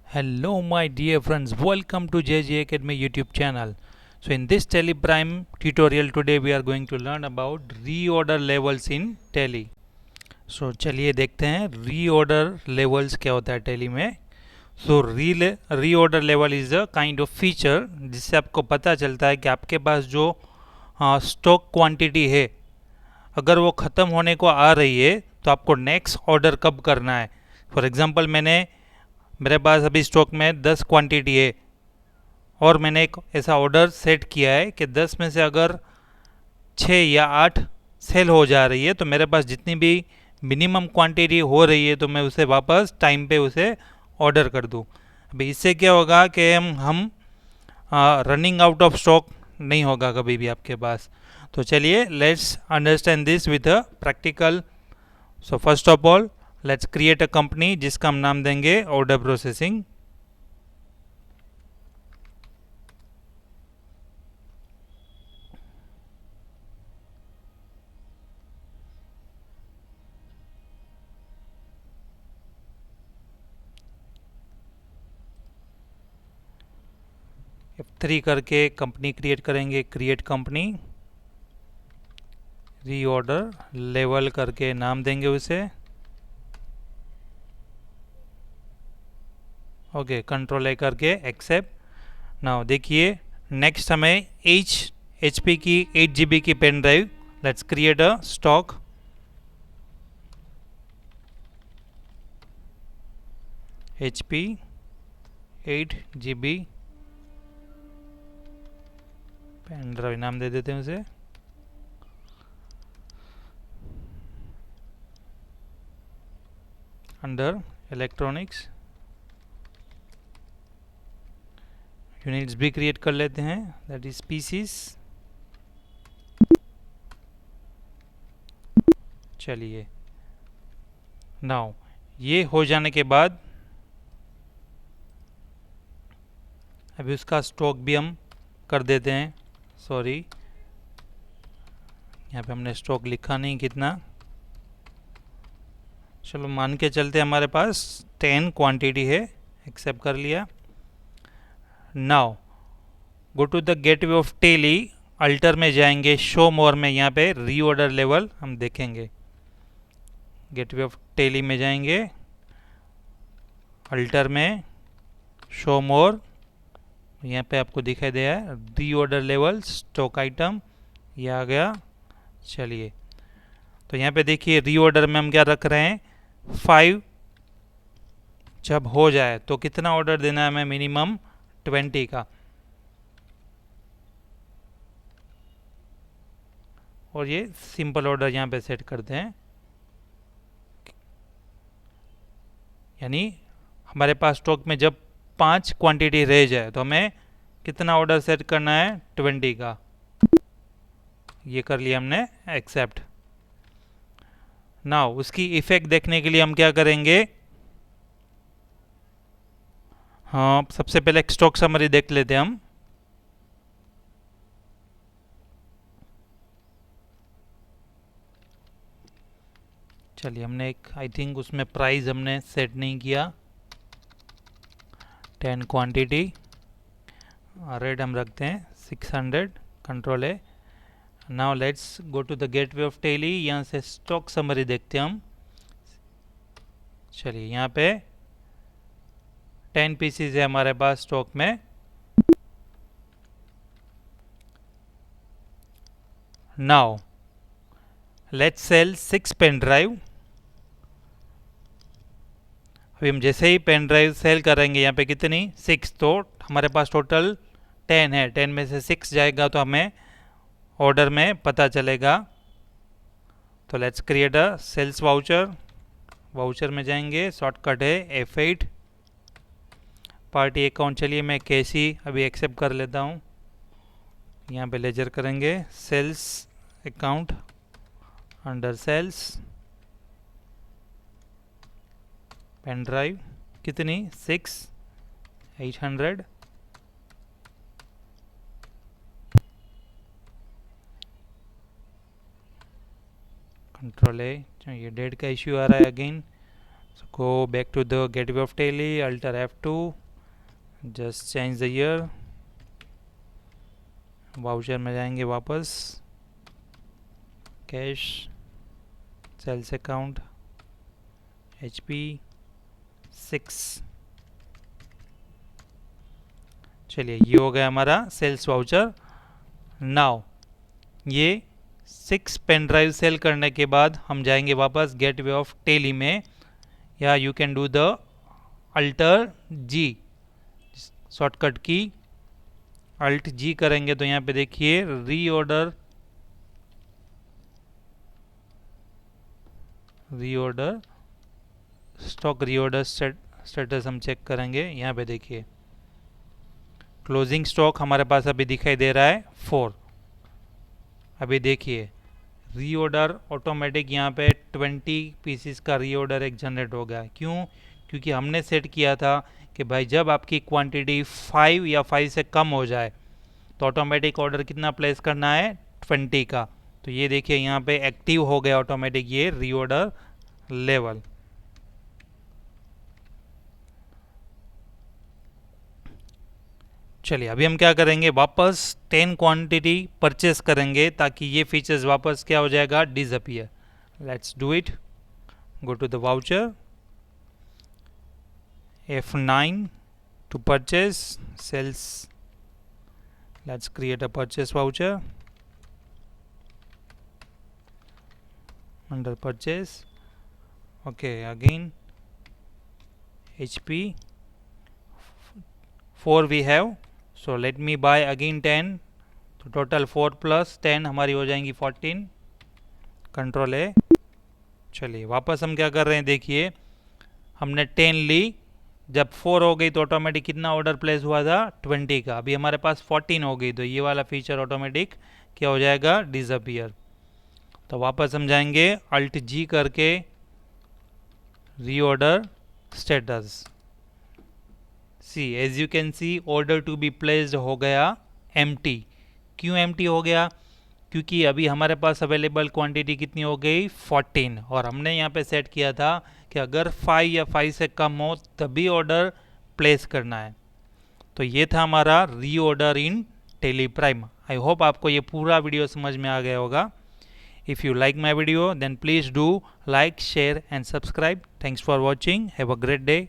Hello, my dear friends. Welcome to JJ Academy YouTube channel. So, in this Tally Prime tutorial today, we are going to learn about reorder levels in Tally. So, चलिए देखते हैं reorder levels क्या होता है Tally में. So, reorder level is a kind of feature जिससे आपको पता चलता है कि आपके पास जो स्टॉक क्वांटिटी है, अगर वो ख़त्म होने को आ रही है तो आपको नेक्स्ट ऑर्डर कब करना है. फॉर एग्जांपल मेरे पास अभी स्टॉक में 10 क्वांटिटी है और मैंने एक ऐसा ऑर्डर सेट किया है कि 10 में से अगर 6 या 8 सेल हो जा रही है तो मेरे पास जितनी भी मिनिमम क्वांटिटी हो रही है तो मैं उसे वापस टाइम पे उसे ऑर्डर कर दूँ. अभी इससे क्या होगा कि हम रनिंग आउट ऑफ स्टॉक नहीं होगा कभी भी आपके पास. तो चलिए let's understand this with a practical. So first of all let's create a company जिसका हम नाम देंगे ऑर्डर प्रोसेसिंग. F3 करके कंपनी क्रिएट करेंगे. क्रिएट कंपनी, रीऑर्डर लेवल करके नाम देंगे उसे. ओके, कंट्रोल ए करके एक्सेप्ट. नाउ देखिए नेक्स्ट हमें एच पी की 8 GB की pen drive. Let's create a stock. H P 8 GB pen drive नाम दे देते हैं उसे. अंडर इलेक्ट्रॉनिक्स यूनिट्स भी क्रिएट कर लेते हैं, दैट इज पीसीस. चलिए नाउ ये हो जाने के बाद अभी उसका स्टॉक भी हम कर देते हैं. सॉरी, यहाँ पे हमने स्टॉक लिखा नहीं कितना. चलो मान के चलते हमारे पास 10 क्वांटिटी है. एक्सेप्ट कर लिया. Now go to the gateway of Tally. Alter में जाएंगे, शो मोर में यहाँ पे रीऑर्डर लेवल हम देखेंगे. गेटवे ऑफ टेली में जाएंगे, अल्टर में शो मोर. यहाँ पे आपको दिखाई दे रहा है रीऑर्डर लेवल स्टॉक आइटम, ये आ गया. चलिए तो यहाँ पे देखिए रीऑर्डर में हम क्या रख रहे हैं, 5 जब हो जाए तो कितना ऑर्डर देना है हमें, मिनिमम 20 का. और ये सिंपल ऑर्डर यहाँ पे सेट करते हैं. यानी हमारे पास स्टॉक में जब 5 क्वांटिटी रह जाए तो हमें कितना ऑर्डर सेट करना है, 20 का. ये कर लिया हमने, एक्सेप्ट. नाउ उसकी इफेक्ट देखने के लिए हम क्या करेंगे, हाँ सबसे पहले एक स्टॉक समरी देख लेते हैं हम. चलिए हमने एक आई थिंक उसमें प्राइस हमने सेट नहीं किया. 10 क्वांटिटी, रेट हम रखते हैं 600. कंट्रोल है. Now let's go to the gateway of Tally. यहाँ से स्टॉक समरी देखते हैं हम. चलिए यहाँ पे 10 पीसीज है हमारे पास स्टॉक में. Now let's sell 6 pen drive. अभी हम जैसे ही पेन ड्राइव सेल करेंगे, यहाँ पे कितनी, 6, तो हमारे पास टोटल 10 है. 10 में से 6 जाएगा तो हमें ऑर्डर में पता चलेगा. तो let's create a sales voucher. Voucher में जाएंगे, शॉर्टकट है F8. पार्टी अकाउंट, चलिए मैं कैसी अभी एक्सेप्ट कर लेता हूँ. यहाँ पे लेजर करेंगे sales account, under sales pen drive कितनी, 6, 800. कंट्रोल है. ये डेट का इश्यू आ रहा है again. So go back to the gateway of Tele, Alter F2, just change the year, voucher में जाएंगे वापस, कैश, सेल्स अकाउंट, HP 6। चलिए ये हो गया हमारा सेल्स वाउचर। नाउ ये 6 पेन ड्राइव सेल करने के बाद हम जाएंगे वापस गेटवे ऑफ टेली में, या you can do the alter G, shortcut की अल्ट जी करेंगे तो यहाँ पे देखिए रीऑर्डर स्टॉक रीऑर्डर स्टेटस हम चेक करेंगे। यहाँ पे देखिए क्लोजिंग स्टॉक हमारे पास अभी दिखाई दे रहा है 4। अभी देखिए रीऑर्डर ऑटोमेटिक यहाँ पे 20 पीसीस का रीऑर्डर एक जनरेट हो गया। क्यों? क्योंकि हमने सेट किया था कि भाई जब आपकी क्वांटिटी 5 या 5 से कम हो जाए तो ऑटोमेटिक ऑर्डर कितना प्लेस करना है, 20 का। तो ये देखिए यहाँ पे एक्टिव हो गया ऑटोमेटिक ये रीऑर्डर लेवल। चलिए अभी हम क्या करेंगे, वापस 10 क्वांटिटी परचेस करेंगे ताकि ये फीचर्स वापस क्या हो जाएगा, disappear. Let's do it. Go to the voucher, F9 to purchase sales. Let's create a purchase voucher under purchase. Okay, again HP 4 we have, so let me buy again 10, तो total 4 + 10 हमारी हो जाएंगी 14। Control है। चलिए वापस हम क्या कर रहे हैं, देखिए हमने 10 ली, जब 4 हो गई तो ऑटोमेटिक कितना ऑर्डर प्लेस हुआ था, 20 का। अभी हमारे पास 14 हो गई तो ये वाला फीचर ऑटोमेटिक क्या हो जाएगा, डिसअपियर। तो वापस हम जाएंगे अल्ट जी करके reorder status. See as you can see order to be placed हो गया एम्प्टी। क्यों एम्प्टी हो गया? क्योंकि अभी हमारे पास अवेलेबल क्वांटिटी कितनी हो गई, 14, और हमने यहाँ पे सेट किया था कि अगर 5 या 5 से कम हो तभी ऑर्डर प्लेस करना है। तो ये था हमारा reorder in Tally Prime. I hope आपको ये पूरा वीडियो समझ में आ गया होगा। If you like my video then please do like, share and subscribe. Thanks for watching. Have a great day.